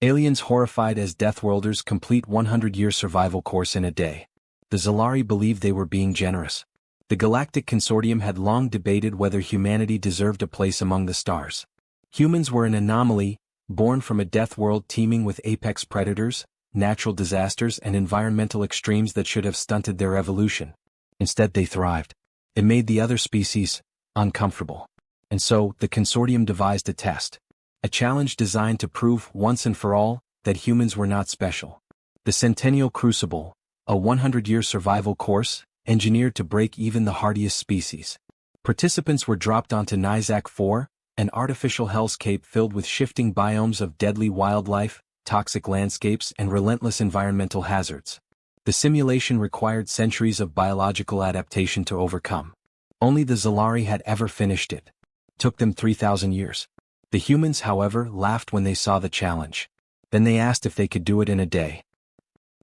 Aliens horrified as Deathworlders complete 100-year survival course in a day. The Zalari believed they were being generous. The Galactic Consortium had long debated whether humanity deserved a place among the stars. Humans were an anomaly, born from a death world teeming with apex predators, natural disasters and environmental extremes that should have stunted their evolution. Instead they thrived. It made the other species uncomfortable. And so, the Consortium devised a test. A challenge designed to prove, once and for all, that humans were not special. The Centennial Crucible, a 100-year survival course, engineered to break even the hardiest species. Participants were dropped onto Nizak 4, an artificial hellscape filled with shifting biomes of deadly wildlife, toxic landscapes and relentless environmental hazards. The simulation required centuries of biological adaptation to overcome. Only the Zalari had ever finished it. Took them 3,000 years. The humans, however, laughed when they saw the challenge. Then they asked if they could do it in a day.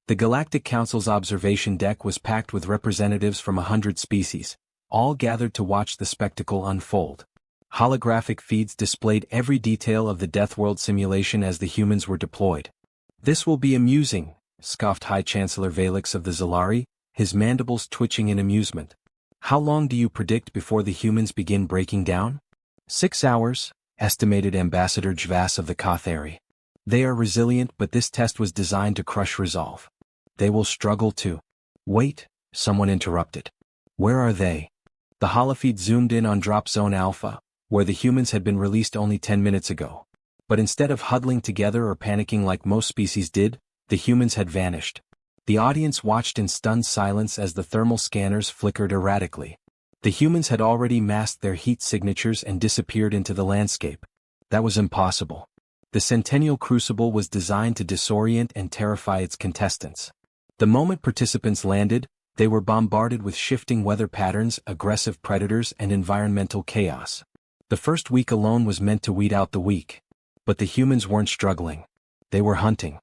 The Galactic Council's observation deck was packed with representatives from 100 species, all gathered to watch the spectacle unfold. Holographic feeds displayed every detail of the Deathworld simulation as the humans were deployed. "This will be amusing," scoffed High Chancellor Valix of the Zalari, his mandibles twitching in amusement. "How long do you predict before the humans begin breaking down?" 6 hours, estimated Ambassador Jvas of the Kothari. "They are resilient, but this test was designed to crush resolve. They will struggle to—" "Wait," someone interrupted. "Where are they?" The holofeed zoomed in on Drop Zone Alpha, where the humans had been released only 10 minutes ago. But instead of huddling together or panicking like most species did, the humans had vanished. The audience watched in stunned silence as the thermal scanners flickered erratically. The humans had already masked their heat signatures and disappeared into the landscape. That was impossible. The Centennial Crucible was designed to disorient and terrify its contestants. The moment participants landed, they were bombarded with shifting weather patterns, aggressive predators, and environmental chaos. The first week alone was meant to weed out the weak. But the humans weren't struggling. They were hunting.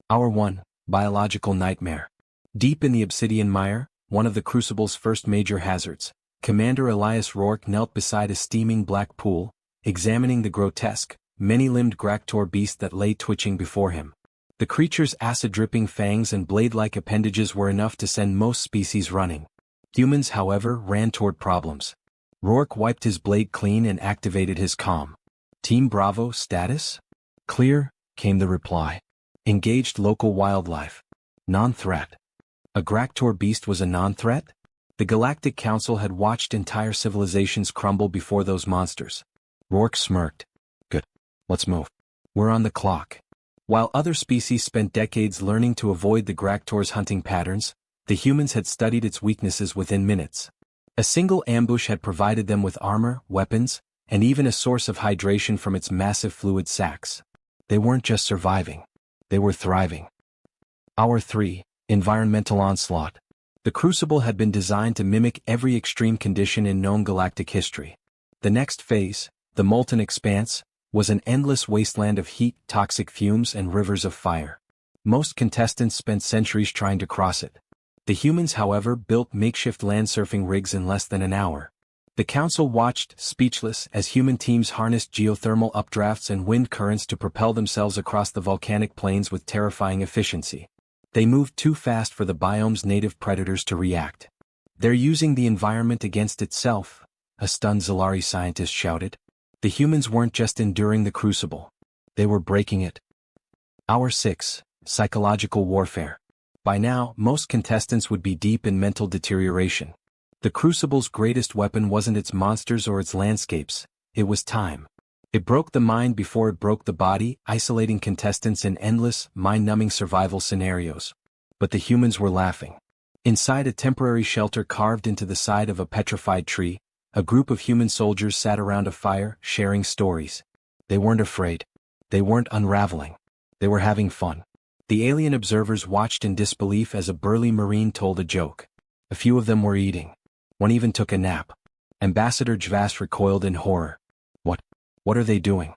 Hour 1, Biological Nightmare. Deep in the obsidian mire, one of the Crucible's first major hazards, Commander Elias Rourke knelt beside a steaming black pool, examining the grotesque, many-limbed Gractor beast that lay twitching before him. The creature's acid-dripping fangs and blade-like appendages were enough to send most species running. Humans, however, ran toward problems. Rourke wiped his blade clean and activated his comm. "Team Bravo, status?" "Clear," came the reply. "Engaged local wildlife. Non-threat." A Gractor beast was a non-threat? The Galactic Council had watched entire civilizations crumble before those monsters. Rourke smirked. "Good. Let's move. We're on the clock." While other species spent decades learning to avoid the Gractor's hunting patterns, the humans had studied its weaknesses within minutes. A single ambush had provided them with armor, weapons, and even a source of hydration from its massive fluid sacs. They weren't just surviving. They were thriving. Hour 3, Environmental Onslaught. The Crucible had been designed to mimic every extreme condition in known galactic history. The next phase, the Molten Expanse, was an endless wasteland of heat, toxic fumes, and rivers of fire. Most contestants spent centuries trying to cross it. The humans, however, built makeshift land-surfing rigs in less than an hour. The Council watched, speechless, as human teams harnessed geothermal updrafts and wind currents to propel themselves across the volcanic plains with terrifying efficiency. They moved too fast for the biome's native predators to react. "They're using the environment against itself," a stunned Zalari scientist shouted. The humans weren't just enduring the Crucible. They were breaking it. Hour 6, Psychological Warfare. By now, most contestants would be deep in mental deterioration. The Crucible's greatest weapon wasn't its monsters or its landscapes, it was time. It broke the mind before it broke the body, isolating contestants in endless, mind-numbing survival scenarios. But the humans were laughing. Inside a temporary shelter carved into the side of a petrified tree, a group of human soldiers sat around a fire, sharing stories. They weren't afraid. They weren't unraveling. They were having fun. The alien observers watched in disbelief as a burly Marine told a joke. A few of them were eating. One even took a nap. Ambassador Jvas recoiled in horror. What are they doing?"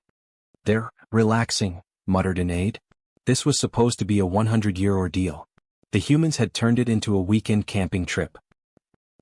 "They're relaxing," muttered an aide. This was supposed to be a 100-year ordeal. The humans had turned it into a weekend camping trip.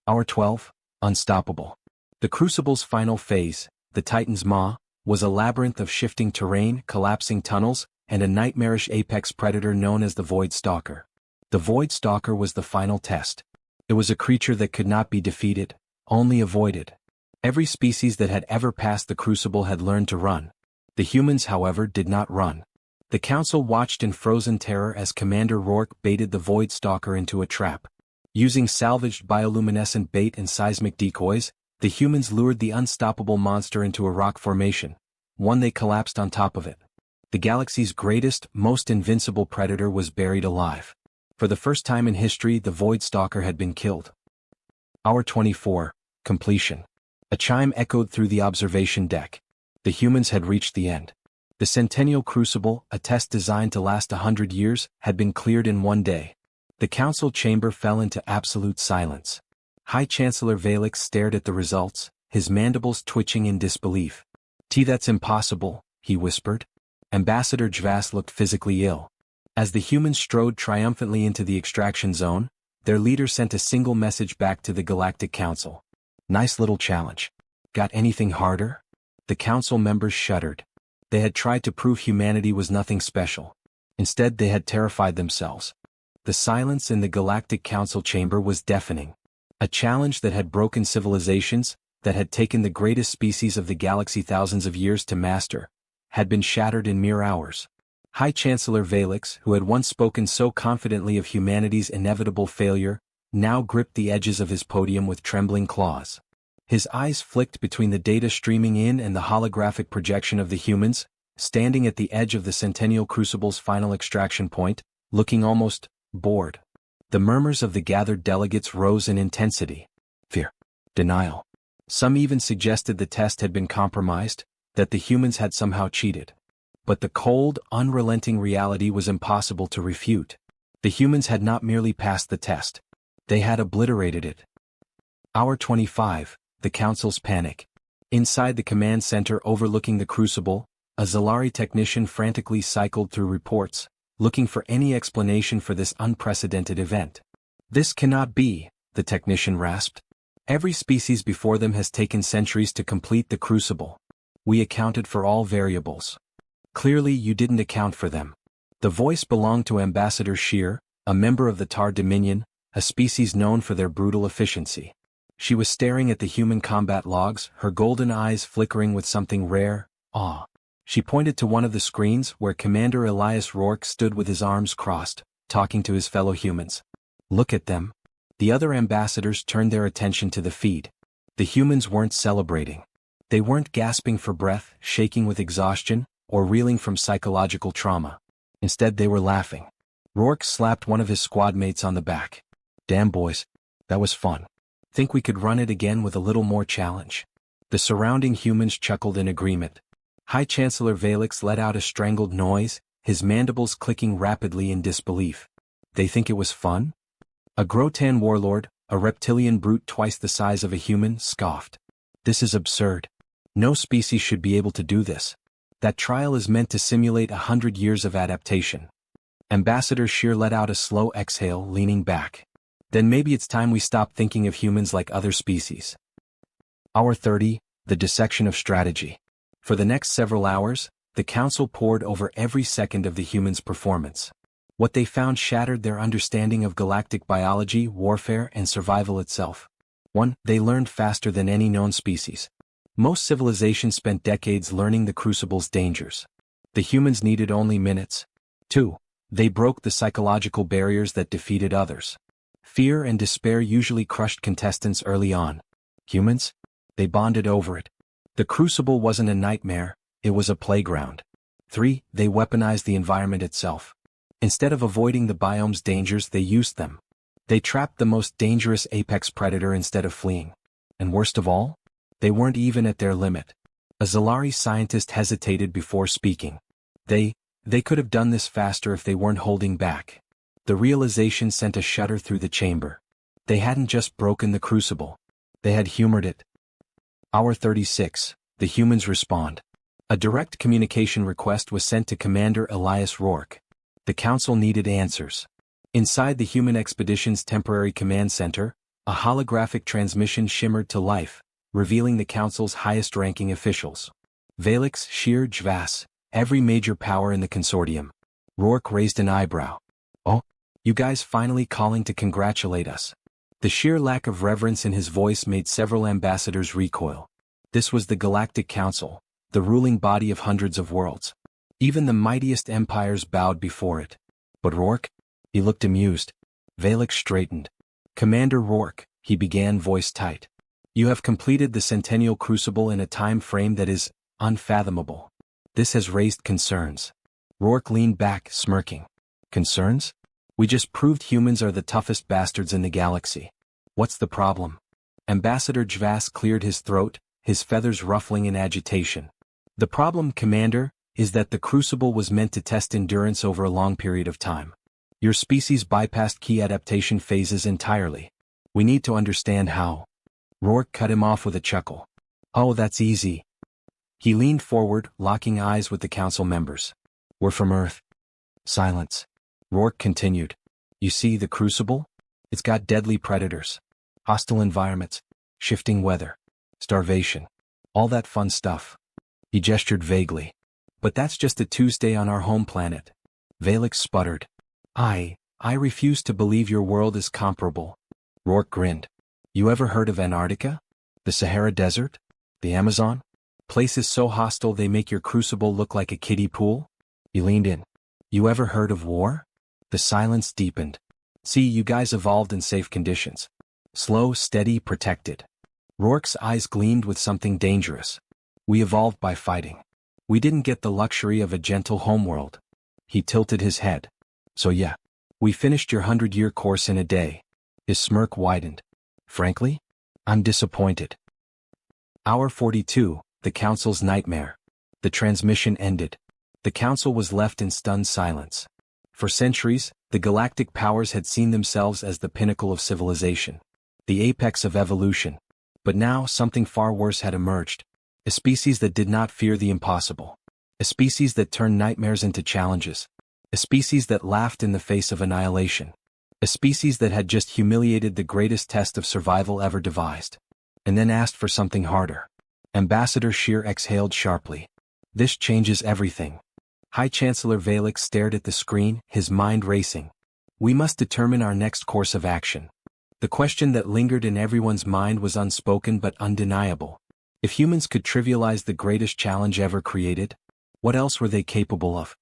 Hour 12, Unstoppable. The Crucible's final phase, the Titan's Maw, was a labyrinth of shifting terrain, collapsing tunnels, and a nightmarish apex predator known as the Void Stalker. The Void Stalker was the final test. It was a creature that could not be defeated, only avoided. Every species that had ever passed the Crucible had learned to run. The humans, however, did not run. The Council watched in frozen terror as Commander Rourke baited the Void Stalker into a trap. Using salvaged bioluminescent bait and seismic decoys, the humans lured the unstoppable monster into a rock formation. One they collapsed on top of it. The galaxy's greatest, most invincible predator was buried alive. For the first time in history, the Void Stalker had been killed. Hour 24, completion. A chime echoed through the observation deck. The humans had reached the end. The Centennial Crucible, a test designed to last 100 years, had been cleared in one day. The council chamber fell into absolute silence. High Chancellor Valix stared at the results, his mandibles twitching in disbelief. That's impossible," he whispered. Ambassador Jvass looked physically ill. As the humans strode triumphantly into the extraction zone, their leader sent a single message back to the Galactic Council. "Nice little challenge. Got anything harder?" The council members shuddered. They had tried to prove humanity was nothing special. Instead, they had terrified themselves. The silence in the Galactic Council chamber was deafening. A challenge that had broken civilizations, that had taken the greatest species of the galaxy thousands of years to master, had been shattered in mere hours. High Chancellor Valix, who had once spoken so confidently of humanity's inevitable failure, now gripped the edges of his podium with trembling claws. His eyes flicked between the data streaming in and the holographic projection of the humans, standing at the edge of the Centennial Crucible's final extraction point, looking almost bored. The murmurs of the gathered delegates rose in intensity. Fear. Denial. Some even suggested the test had been compromised, that the humans had somehow cheated. But the cold, unrelenting reality was impossible to refute. The humans had not merely passed the test. They had obliterated it. Hour 25, the Council's panic. Inside the command center overlooking the Crucible, a Zalari technician frantically cycled through reports, looking for any explanation for this unprecedented event. "This cannot be," the technician rasped. "Every species before them has taken centuries to complete the Crucible. We accounted for all variables. Clearly you didn't account for them." The voice belonged to Ambassador Shear, a member of the Tar Dominion, a species known for their brutal efficiency. She was staring at the human combat logs, her golden eyes flickering with something rare, awe. She pointed to one of the screens where Commander Elias Rourke stood with his arms crossed, talking to his fellow humans. "Look at them." The other ambassadors turned their attention to the feed. The humans weren't celebrating. They weren't gasping for breath, shaking with exhaustion, or reeling from psychological trauma. Instead, they were laughing. Rourke slapped one of his squad mates on the back. "Damn boys. That was fun. Think we could run it again with a little more challenge?" The surrounding humans chuckled in agreement. High Chancellor Valix let out a strangled noise, his mandibles clicking rapidly in disbelief. "They think it was fun?" A Grotan warlord, a reptilian brute twice the size of a human, scoffed. "This is absurd. No species should be able to do this. That trial is meant to simulate 100 years of adaptation." Ambassador Shear let out a slow exhale, leaning back. "Then maybe it's time we stop thinking of humans like other species." Hour 30, the dissection of strategy. For the next several hours, the Council pored over every second of the humans' performance. What they found shattered their understanding of galactic biology, warfare, and survival itself. 1. They learned faster than any known species. Most civilizations spent decades learning the Crucible's dangers. The humans needed only minutes. 2. They broke the psychological barriers that defeated others. Fear and despair usually crushed contestants early on. Humans? They bonded over it. The Crucible wasn't a nightmare, it was a playground. 3. They weaponized the environment itself. Instead of avoiding the biome's dangers, they used them. They trapped the most dangerous apex predator instead of fleeing. And worst of all, they weren't even at their limit. A Zalari scientist hesitated before speaking. They could have done this faster if they weren't holding back. The realization sent a shudder through the chamber. They hadn't just broken the Crucible. They had humored it. Hour 36, the humans respond. A direct communication request was sent to Commander Elias Rourke. The Council needed answers. Inside the human expedition's temporary command center, a holographic transmission shimmered to life, revealing the Council's highest-ranking officials. Valix, Shear, Jvass, every major power in the consortium. Rourke raised an eyebrow. Oh, you guys finally calling to congratulate us. The sheer lack of reverence in his voice made several ambassadors recoil. This was the Galactic Council, the ruling body of hundreds of worlds. Even the mightiest empires bowed before it. But Rourke? He looked amused. Valek straightened. Commander Rourke, he began, voice tight. You have completed the Centennial Crucible in a time frame that is unfathomable. This has raised concerns. Rourke leaned back, smirking. Concerns? We just proved humans are the toughest bastards in the galaxy. What's the problem? Ambassador Jvass cleared his throat, his feathers ruffling in agitation. The problem, Commander, is that the Crucible was meant to test endurance over a long period of time. Your species bypassed key adaptation phases entirely. We need to understand how. Rourke cut him off with a chuckle. Oh, that's easy. He leaned forward, locking eyes with the council members. We're from Earth. Silence. Rourke continued. You see the Crucible? It's got deadly predators. Hostile environments. Shifting weather. Starvation. All that fun stuff. He gestured vaguely. But that's just a Tuesday on our home planet. Valek sputtered. I refuse to believe your world is comparable. Rourke grinned. You ever heard of Antarctica? The Sahara Desert? The Amazon? Places so hostile they make your Crucible look like a kiddie pool? He leaned in. You ever heard of war? The silence deepened. See, you guys evolved in safe conditions. Slow, steady, protected. Rourke's eyes gleamed with something dangerous. We evolved by fighting. We didn't get the luxury of a gentle homeworld. He tilted his head. So yeah, we finished your 100-year course in a day. His smirk widened. Frankly, I'm disappointed. Hour 42, the Council's nightmare. The transmission ended. The Council was left in stunned silence. For centuries, the galactic powers had seen themselves as the pinnacle of civilization, the apex of evolution. But now something far worse had emerged. A species that did not fear the impossible. A species that turned nightmares into challenges. A species that laughed in the face of annihilation. A species that had just humiliated the greatest test of survival ever devised. And then asked for something harder. Ambassador Shear exhaled sharply. This changes everything. High Chancellor Valek stared at the screen, his mind racing. We must determine our next course of action. The question that lingered in everyone's mind was unspoken but undeniable. If humans could trivialize the greatest challenge ever created, what else were they capable of?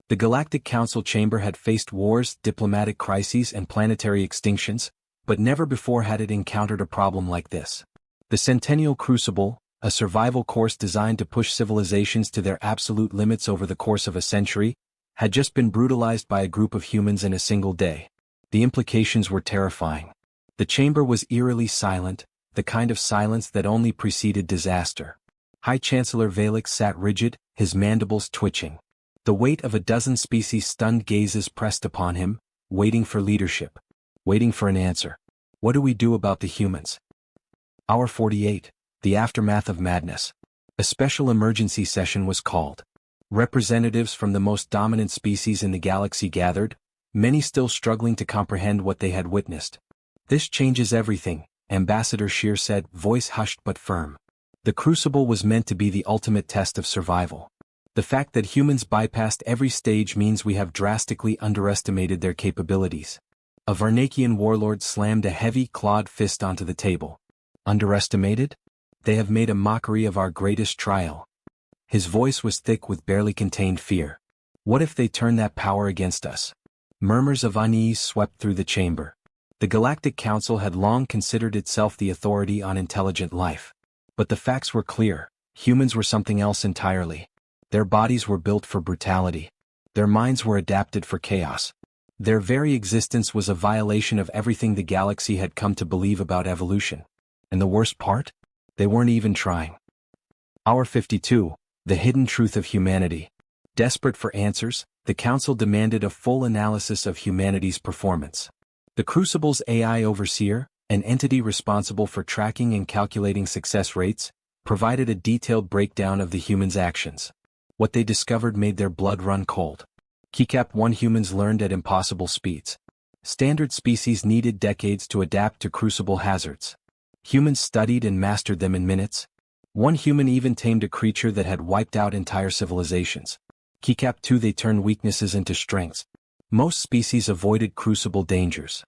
The Galactic Council chamber had faced wars, diplomatic crises, and planetary extinctions, but never before had it encountered a problem like this. The Centennial Crucible, a survival course designed to push civilizations to their absolute limits over the course of a century, had just been brutalized by a group of humans in a single day. The implications were terrifying. The chamber was eerily silent, the kind of silence that only preceded disaster. High Chancellor Valek sat rigid, his mandibles twitching. The weight of a dozen species' stunned gazes pressed upon him, waiting for leadership. Waiting for an answer. What do we do about the humans? Hour 48, the aftermath of madness. A special emergency session was called. Representatives from the most dominant species in the galaxy gathered, many still struggling to comprehend what they had witnessed. This changes everything, Ambassador Shear said, voice hushed but firm. The Crucible was meant to be the ultimate test of survival. The fact that humans bypassed every stage means we have drastically underestimated their capabilities. A Varnakian warlord slammed a heavy, clawed fist onto the table. Underestimated? They have made a mockery of our greatest trial. His voice was thick with barely contained fear. What if they turn that power against us? Murmurs of unease swept through the chamber. The Galactic Council had long considered itself the authority on intelligent life. But the facts were clear. Humans were something else entirely. Their bodies were built for brutality. Their minds were adapted for chaos. Their very existence was a violation of everything the galaxy had come to believe about evolution. And the worst part? They weren't even trying. Hour 52, the hidden truth of humanity. Desperate for answers, the Council demanded a full analysis of humanity's performance. The Crucible's AI overseer, an entity responsible for tracking and calculating success rates, provided a detailed breakdown of the humans' actions. What they discovered made their blood run cold. Keycap 1 humans learned at impossible speeds. Standard species needed decades to adapt to Crucible hazards. Humans studied and mastered them in minutes. One human even tamed a creature that had wiped out entire civilizations. Keycap 2 They turn weaknesses into strengths. Most species avoided crucible dangers.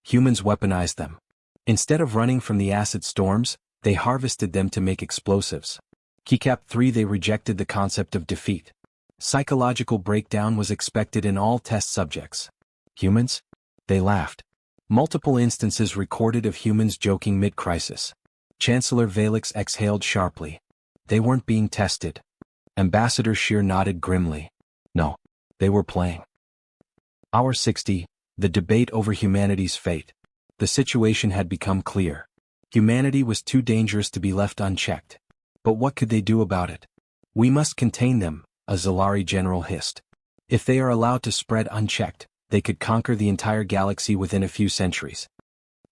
Humans weaponized them. Instead of running from the acid storms, they harvested them to make explosives. Keycap 3 They rejected the concept of defeat. Psychological breakdown was expected in all test subjects. Humans? They laughed. Multiple instances recorded of humans joking mid-crisis. Chancellor Valix exhaled sharply. They weren't being tested. Ambassador Scheer nodded grimly. No, they were playing. Hour 60, the debate over humanity's fate. The situation had become clear. Humanity was too dangerous to be left unchecked. But what could they do about it? We must contain them, a Zalari general hissed. If they are allowed to spread unchecked, they could conquer the entire galaxy within a few centuries.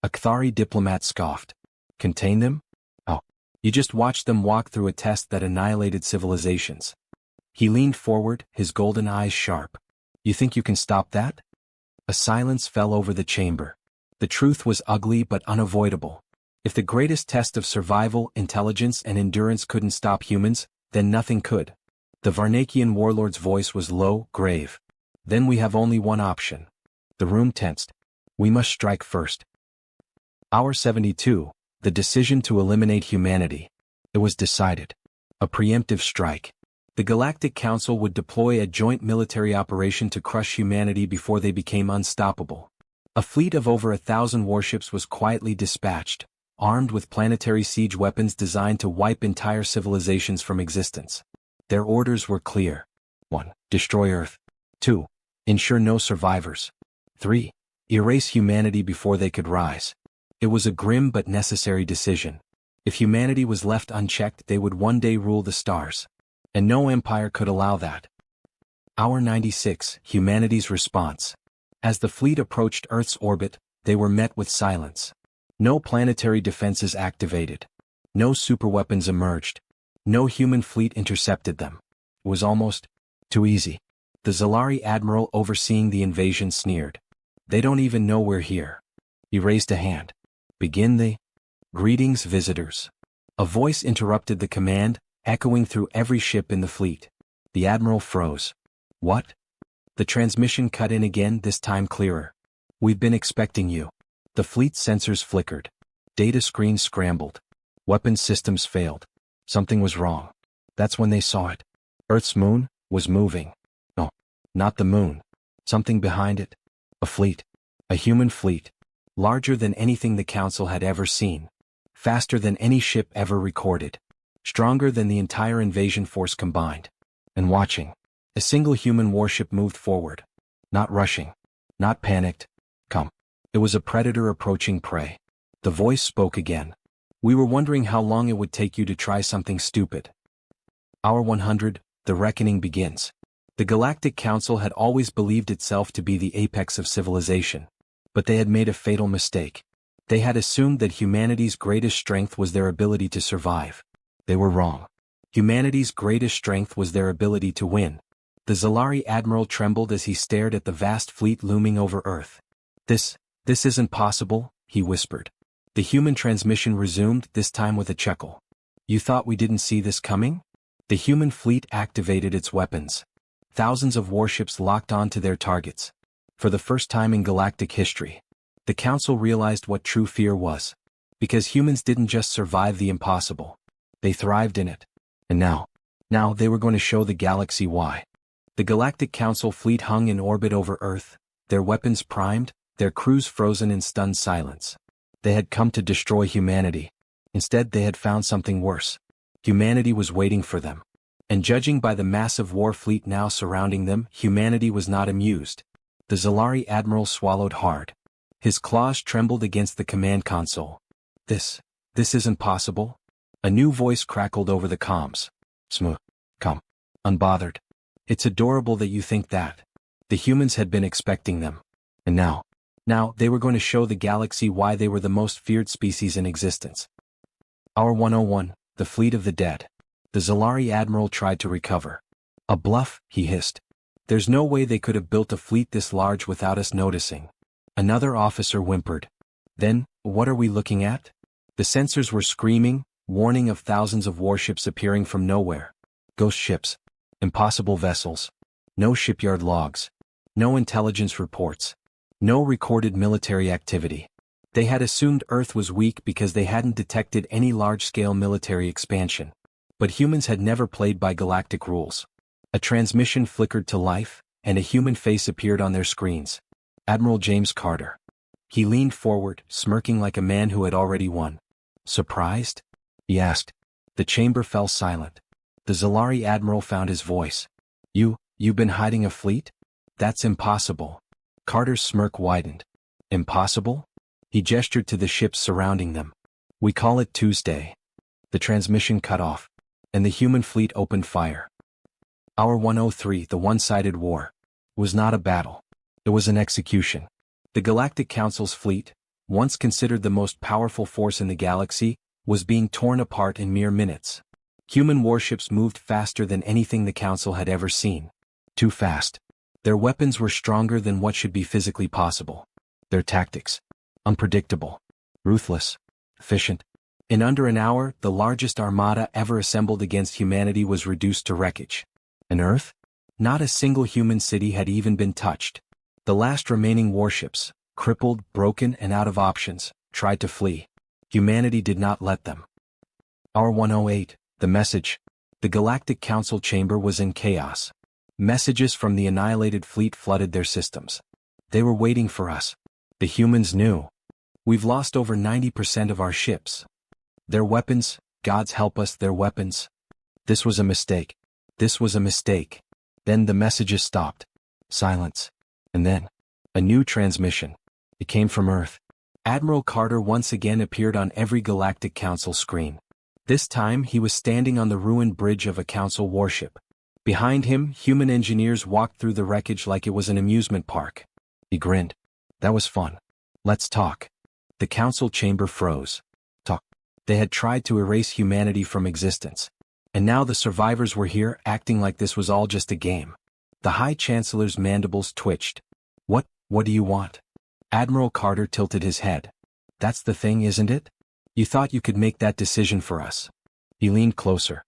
A Kthari diplomat scoffed. Contain them? Oh, you just watched them walk through a test that annihilated civilizations. He leaned forward, his golden eyes sharp. You think you can stop that? A silence fell over the chamber. The truth was ugly but unavoidable. If the greatest test of survival, intelligence, and endurance couldn't stop humans, then nothing could. The Varnakian warlord's voice was low, grave. Then we have only one option. The room tensed. We must strike first. Hour 72, the decision to eliminate humanity. It was decided. A preemptive strike. The Galactic Council would deploy a joint military operation to crush humanity before they became unstoppable. A fleet of over 1,000 warships was quietly dispatched, armed with planetary siege weapons designed to wipe entire civilizations from existence. Their orders were clear. 1. Destroy Earth. 2. Ensure no survivors. 3. Erase humanity before they could rise. It was a grim but necessary decision. If humanity was left unchecked, they would one day rule the stars. And no empire could allow that. Hour 96, humanity's response. As the fleet approached Earth's orbit, they were met with silence. No planetary defenses activated. No superweapons emerged. No human fleet intercepted them. It was almost too easy. The Zalari admiral overseeing the invasion sneered. They don't even know we're here. He raised a hand. Begin the greetings, visitors. A voice interrupted the command, echoing through every ship in the fleet. The admiral froze. What? The transmission cut in again, this time clearer. We've been expecting you. The fleet's sensors flickered. Data screens scrambled. Weapons systems failed. Something was wrong. That's when they saw it. Earth's moon was moving. No, not the moon. Something behind it. A fleet. A human fleet. Larger than anything the Council had ever seen. Faster than any ship ever recorded. Stronger than the entire invasion force combined. And watching. A single human warship moved forward. Not rushing. Not panicked. Come. It was a predator approaching prey. The voice spoke again. We were wondering how long it would take you to try something stupid. Hour 100, the reckoning begins. The Galactic Council had always believed itself to be the apex of civilization. But they had made a fatal mistake. They had assumed that humanity's greatest strength was their ability to survive. They were wrong. Humanity's greatest strength was their ability to win. The Zalari admiral trembled as he stared at the vast fleet looming over Earth. This isn't possible, he whispered. The human transmission resumed, this time with a chuckle. You thought we didn't see this coming? The human fleet activated its weapons. Thousands of warships locked onto their targets. For the first time in galactic history, the Council realized what true fear was. Because humans didn't just survive the impossible. They thrived in it. And now they were going to show the galaxy why. The Galactic Council fleet hung in orbit over Earth, their weapons primed, their crews frozen in stunned silence. They had come to destroy humanity. Instead, they had found something worse. Humanity was waiting for them. And judging by the massive war fleet now surrounding them, humanity was not amused. The Zalari admiral swallowed hard. His claws trembled against the command console. This isn't possible. A new voice crackled over the comms. Smooth. Come. Unbothered. It's adorable that you think that. The humans had been expecting them. And now they were going to show the galaxy why they were the most feared species in existence. Hour 101, the fleet of the dead. The Zalari admiral tried to recover. A bluff, he hissed. There's no way they could have built a fleet this large without us noticing. Another officer whimpered. Then, what are we looking at? The sensors were screaming, warning of thousands of warships appearing from nowhere. Ghost ships. Impossible vessels. No shipyard logs. No intelligence reports. No recorded military activity. They had assumed Earth was weak because they hadn't detected any large-scale military expansion. But humans had never played by galactic rules. A transmission flickered to life, and a human face appeared on their screens. Admiral James Carter. He leaned forward, smirking like a man who had already won. Surprised? He asked. The chamber fell silent. The Zalari admiral found his voice. You've been hiding a fleet? That's impossible. Carter's smirk widened. Impossible? He gestured to the ships surrounding them. We call it Tuesday. The transmission cut off, and the human fleet opened fire. Hour 103, the one-sided war, was not a battle. It was an execution. The Galactic Council's fleet, once considered the most powerful force in the galaxy, was being torn apart in mere minutes. Human warships moved faster than anything the Council had ever seen. Too fast. Their weapons were stronger than what should be physically possible. Their tactics, unpredictable, ruthless, efficient. In under an hour, the largest armada ever assembled against humanity was reduced to wreckage. And Earth? Not a single human city had even been touched. The last remaining warships, crippled, broken, and out of options, tried to flee. Humanity did not let them. Hour 108, the message. The Galactic Council chamber was in chaos. Messages from the annihilated fleet flooded their systems. They were waiting for us. The humans knew. We've lost over 90% of our ships. Their weapons, gods help us, their weapons. This was a mistake. This was a mistake. Then the messages stopped. Silence. And then, a new transmission. It came from Earth. Admiral Carter once again appeared on every Galactic Council screen. This time he was standing on the ruined bridge of a Council warship. Behind him, human engineers walked through the wreckage like it was an amusement park. He grinned. That was fun. Let's talk. The Council chamber froze. Talk. They had tried to erase humanity from existence. And now the survivors were here, acting like this was all just a game. The High Chancellor's mandibles twitched. What do you want? Admiral Carter tilted his head. That's the thing, isn't it? You thought you could make that decision for us. He leaned closer.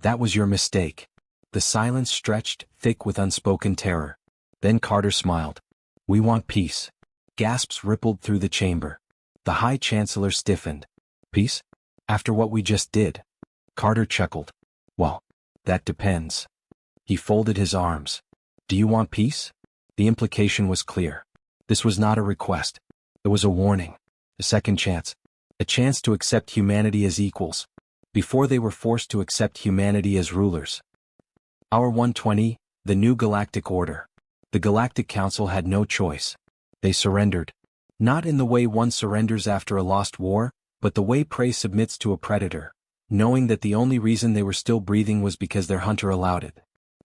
That was your mistake. The silence stretched, thick with unspoken terror. Then Carter smiled. We want peace. Gasps rippled through the chamber. The High Chancellor stiffened. Peace? After what we just did? Carter chuckled. Well, that depends. He folded his arms. Do you want peace? The implication was clear. This was not a request. It was a warning. A second chance. A chance to accept humanity as equals. Before they were forced to accept humanity as rulers. Hour 120, the new Galactic Order. The Galactic Council had no choice. They surrendered. Not in the way one surrenders after a lost war, but the way prey submits to a predator, knowing that the only reason they were still breathing was because their hunter allowed it.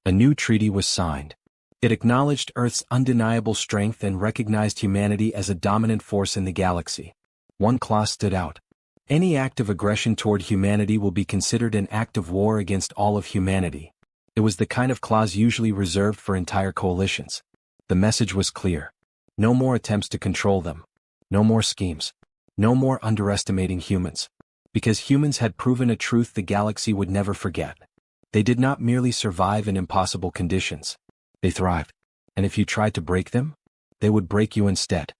A new treaty was signed. It acknowledged Earth's undeniable strength and recognized humanity as a dominant force in the galaxy. One clause stood out. Any act of aggression toward humanity will be considered an act of war against all of humanity. It was the kind of clause usually reserved for entire coalitions. The message was clear. No more attempts to control them. No more schemes. No more underestimating humans. Because humans had proven a truth the galaxy would never forget. They did not merely survive in impossible conditions. They thrived. And if you tried to break them, they would break you instead.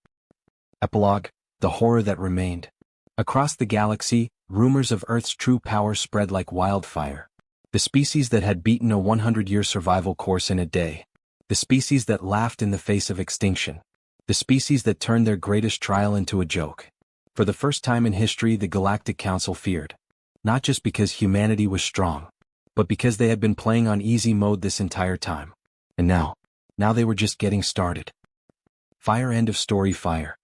Epilogue, the horror that remained. Across the galaxy, rumors of Earth's true power spread like wildfire. The species that had beaten a 100-year survival course in a day. The species that laughed in the face of extinction. The species that turned their greatest trial into a joke. For the first time in history, the Galactic Council feared. Not just because humanity was strong, but because they had been playing on easy mode this entire time. And now they were just getting started. Fire. End of story. Fire.